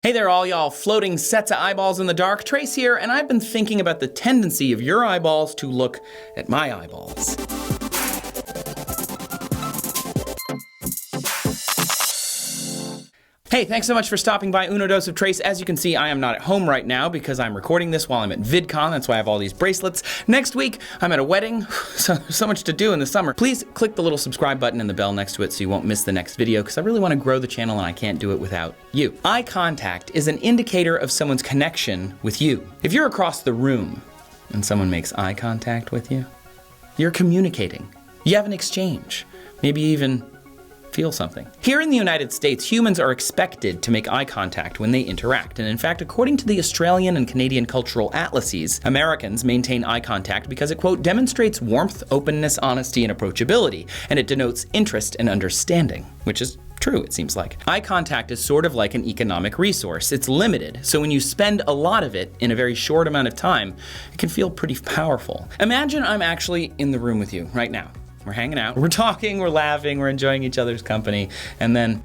Hey there, all y'all floating sets of eyeballs in the dark. Trace here, and I've been thinking about the tendency of your eyeballs to look at my eyeballs. Hey, thanks so much for stopping by Uno Dose of Trace. As you can see, I am not at home right now because I'm recording this while I'm at VidCon. That's why I have all these bracelets. Next week, I'm at a wedding, so much to do in the summer. Please click the little subscribe button and the bell next to it so you won't miss the next video, because I really want to grow the channel and I can't do it without you. Eye contact is an indicator of someone's connection with you. If you're across the room and someone makes eye contact with you, you're communicating. You have an exchange. Maybe even feel something. Here in the United States, humans are expected to make eye contact when they interact. And in fact, according to the Australian and Canadian cultural atlases, Americans maintain eye contact because it, quote, demonstrates warmth, openness, honesty, and approachability, and it denotes interest and understanding, which is true, it seems like. Eye contact is sort of like an economic resource. It's limited, so when you spend a lot of it in a very short amount of time, it can feel pretty powerful. Imagine I'm actually in the room with you right now. We're hanging out, we're talking, we're laughing, we're enjoying each other's company, and then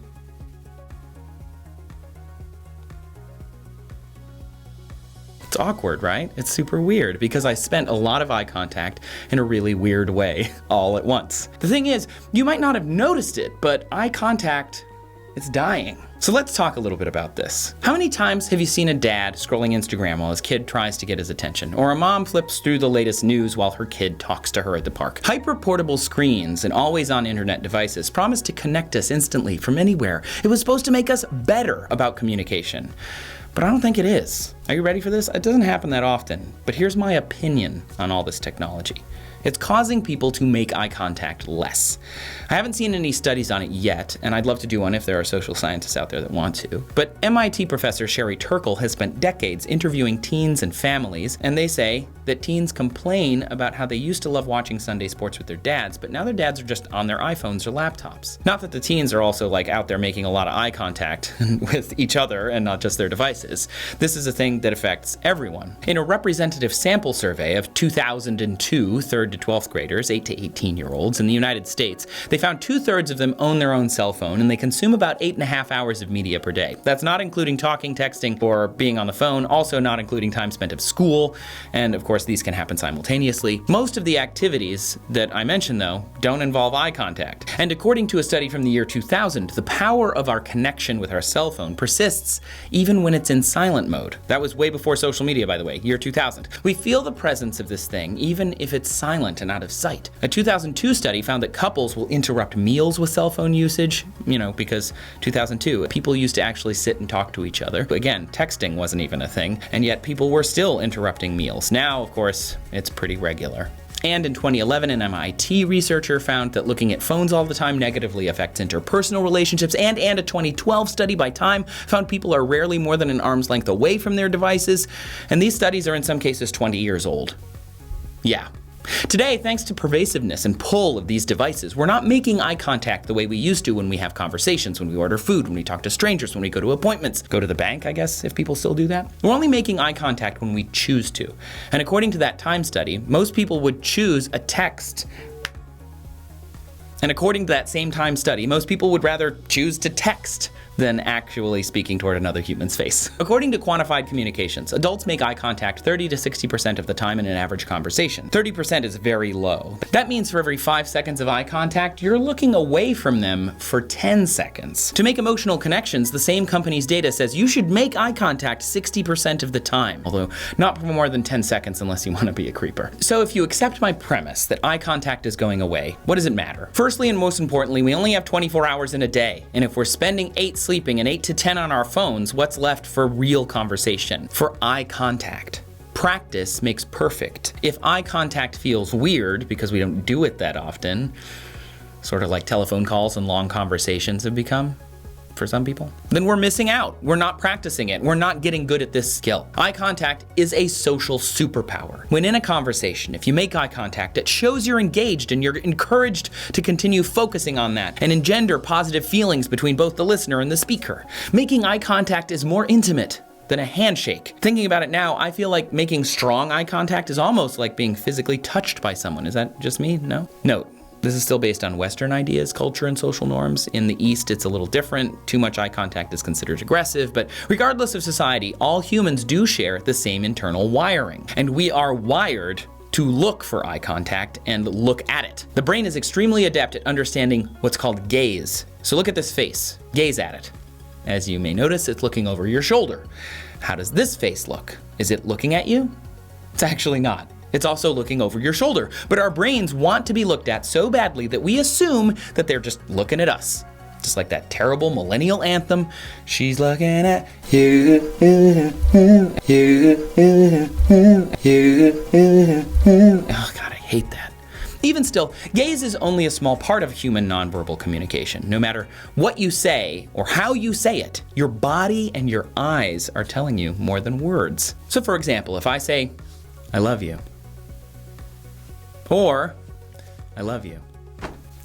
it's awkward, right? It's super weird because I spent a lot of eye contact in a really weird way all at once. The thing is, you might not have noticed it, but eye contact, it's dying. So let's talk a little bit about this. How many times have you seen a dad scrolling Instagram while his kid tries to get his attention? Or a mom flips through the latest news while her kid talks to her at the park? Hyper-portable screens and always-on internet devices promise to connect us instantly from anywhere. It was supposed to make us better about communication. But I don't think it is. Are you ready for this? It doesn't happen that often, but here's my opinion on all this technology. It's causing people to make eye contact less. I haven't seen any studies on it yet, and I'd love to do one if there are social scientists out there that want to. But MIT professor Sherry Turkle has spent decades interviewing teens and families, and they say that teens complain about how they used to love watching Sunday sports with their dads, but now their dads are just on their iPhones or laptops. Not that the teens are also like out there making a lot of eye contact with each other and not just their devices. This is a thing that affects everyone. In a representative sample survey of 2002 3rd to 12th graders, 8 to 18-year-olds in the United States, they found 2/3 of them own their own cell phone, and they consume about 8.5 hours of media per day. That's not including talking, texting, or being on the phone, also not including time spent at school, and of course these can happen simultaneously. Most of the activities that I mentioned, though, don't involve eye contact. And according to a study from the year 2000, the power of our connection with our cell phone persists even when it's in silent mode. That was way before social media, by the way, year 2000. We feel the presence of this thing even if it's silent and out of sight. A 2002 study found that couples will interrupt meals with cell phone usage, because 2002, people used to actually sit and talk to each other. Again, texting wasn't even a thing, and yet people were still interrupting meals. Now, of course, it's pretty regular. And in 2011, an MIT researcher found that looking at phones all the time negatively affects interpersonal relationships, and a 2012 study by Time found people are rarely more than an arm's length away from their devices, and these studies are in some cases 20 years old. Yeah. Today, thanks to pervasiveness and pull of these devices, we're not making eye contact the way we used to when we have conversations, when we order food, when we talk to strangers, when we go to appointments, go to the bank, I guess, if people still do that. We're only making eye contact when we choose to. And according to that Time study, most people would choose a text. And according to that same Time study, most people would rather choose to text than actually speaking toward another human's face. According to quantified communications, adults make eye contact 30 to 60% of the time in an average conversation. 30% is very low. That means for every 5 seconds of eye contact, you're looking away from them for 10 seconds. To make emotional connections, the same company's data says you should make eye contact 60% of the time, although not for more than 10 seconds unless you want to be a creeper. So if you accept my premise that eye contact is going away, what does it matter? Firstly, and most importantly, we only have 24 hours in a day, and if we're spending 8 sleeping and 8 to 10 on our phones, what's left for real conversation? For eye contact. Practice makes perfect. If eye contact feels weird because we don't do it that often, sort of like telephone calls and long conversations have become for some people, then we're missing out. We're not practicing it. We're not getting good at this skill. Eye contact is a social superpower. When in a conversation, if you make eye contact, it shows you're engaged and you're encouraged to continue focusing on that and engender positive feelings between both the listener and the speaker. Making eye contact is more intimate than a handshake. Thinking about it now, I feel like making strong eye contact is almost like being physically touched by someone. Is that just me? No? Note, This is still based on Western ideas, culture, and social norms. In the East, it's a little different. Too much eye contact is considered aggressive, but regardless of society, all humans do share the same internal wiring. And we are wired to look for eye contact and look at it. The brain is extremely adept at understanding what's called gaze. So look at this face, gaze at it. As you may notice, it's looking over your shoulder. How does this face look? Is it looking at you? It's actually not. It's also looking over your shoulder. But our brains want to be looked at so badly that we assume that they're just looking at us. Just like that terrible millennial anthem, she's looking at you, Oh God, I hate that. Even still, gaze is only a small part of human nonverbal communication. No matter what you say or how you say it, your body and your eyes are telling you more than words. So for example, if I say, I love you, or I love you,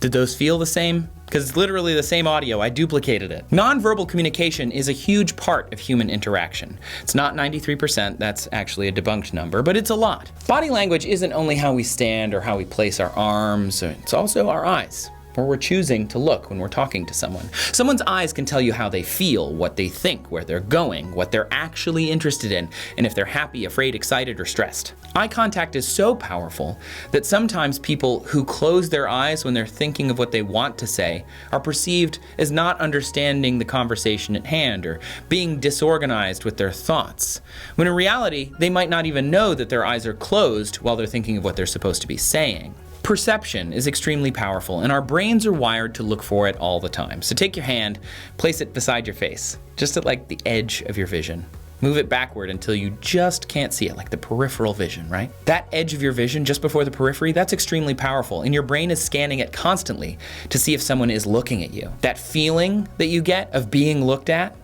did those feel the same? Because it's literally the same audio, I duplicated it. Nonverbal communication is a huge part of human interaction. It's not 93%, that's actually a debunked number, but it's a lot. Body language isn't only how we stand or how we place our arms, it's also our eyes, where we're choosing to look when we're talking to someone. Someone's eyes can tell you how they feel, what they think, where they're going, what they're actually interested in, and if they're happy, afraid, excited, or stressed. Eye contact is so powerful that sometimes people who close their eyes when they're thinking of what they want to say are perceived as not understanding the conversation at hand or being disorganized with their thoughts, when in reality, they might not even know that their eyes are closed while they're thinking of what they're supposed to be saying. Perception is extremely powerful, and our brains are wired to look for it all the time. So take your hand, place it beside your face, just at like the edge of your vision. Move it backward until you just can't see it, like the peripheral vision, right? That edge of your vision just before the periphery, that's extremely powerful, and your brain is scanning it constantly to see if someone is looking at you. That feeling that you get of being looked at,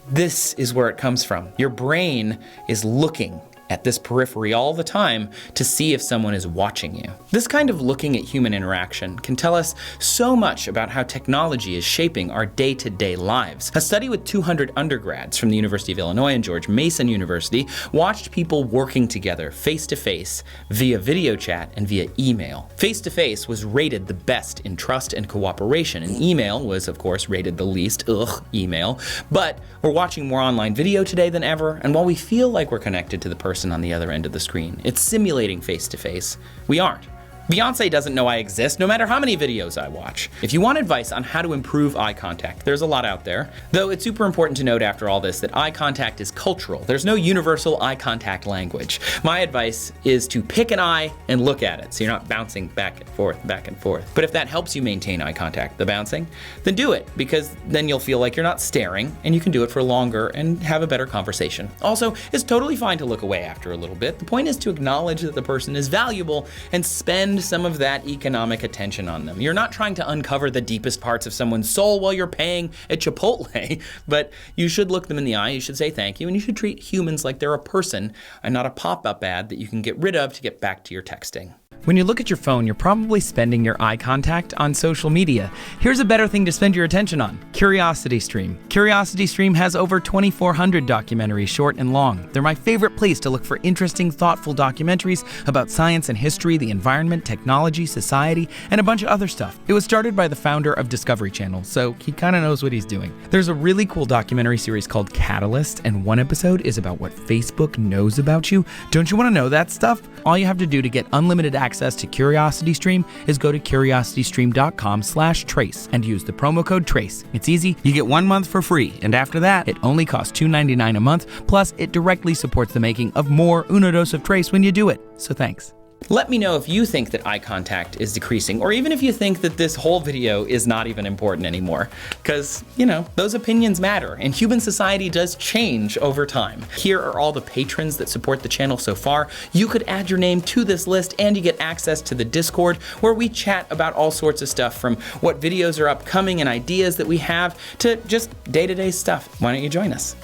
this is where it comes from. Your brain is looking at this periphery all the time to see if someone is watching you. This kind of looking at human interaction can tell us so much about how technology is shaping our day-to-day lives. A study with 200 undergrads from the University of Illinois and George Mason University watched people working together face-to-face via video chat and via email. Face-to-face was rated the best in trust and cooperation, and email was, of course, rated the least, email. But we're watching more online video today than ever, and while we feel like we're connected to the person on the other end of the screen, it's simulating face-to-face, we aren't. Beyonce doesn't know I exist no matter how many videos I watch. If you want advice on how to improve eye contact, there's a lot out there. Though it's super important to note after all this that eye contact is cultural. There's no universal eye contact language. My advice is to pick an eye and look at it so you're not bouncing back and forth, back and forth. But if that helps you maintain eye contact, the bouncing, then do it, because then you'll feel like you're not staring and you can do it for longer and have a better conversation. Also, it's totally fine to look away after a little bit. The point is to acknowledge that the person is valuable and spend some of that economic attention on them. You're not trying to uncover the deepest parts of someone's soul while you're paying at Chipotle, but you should look them in the eye, you should say thank you, and you should treat humans like they're a person and not a pop-up ad that you can get rid of to get back to your texting. When you look at your phone, you're probably spending your eye contact on social media. Here's a better thing to spend your attention on: CuriosityStream. CuriosityStream has over 2,400 documentaries, short and long. They're my favorite place to look for interesting, thoughtful documentaries about science and history, the environment, technology, society, and a bunch of other stuff. It was started by the founder of Discovery Channel, so he kind of knows what he's doing. There's a really cool documentary series called Catalyst, and one episode is about what Facebook knows about you. Don't you want to know that stuff? All you have to do to get unlimited access to CuriosityStream is go to curiositystream.com/trace and use the promo code TRACE. It's easy, you get 1 month for free, and after that, it only costs $2.99 a month, plus it directly supports the making of more Una Dos of Trace when you do it, so thanks. Let me know if you think that eye contact is decreasing, or even if you think that this whole video is not even important anymore. Because, you know, those opinions matter, and human society does change over time. Here are all the patrons that support the channel so far. You could add your name to this list, and you get access to the Discord, where we chat about all sorts of stuff, from what videos are upcoming and ideas that we have, to just day-to-day stuff. Why don't you join us?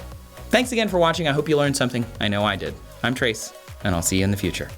Thanks again for watching. I hope you learned something. I know I did. I'm Trace, and I'll see you in the future.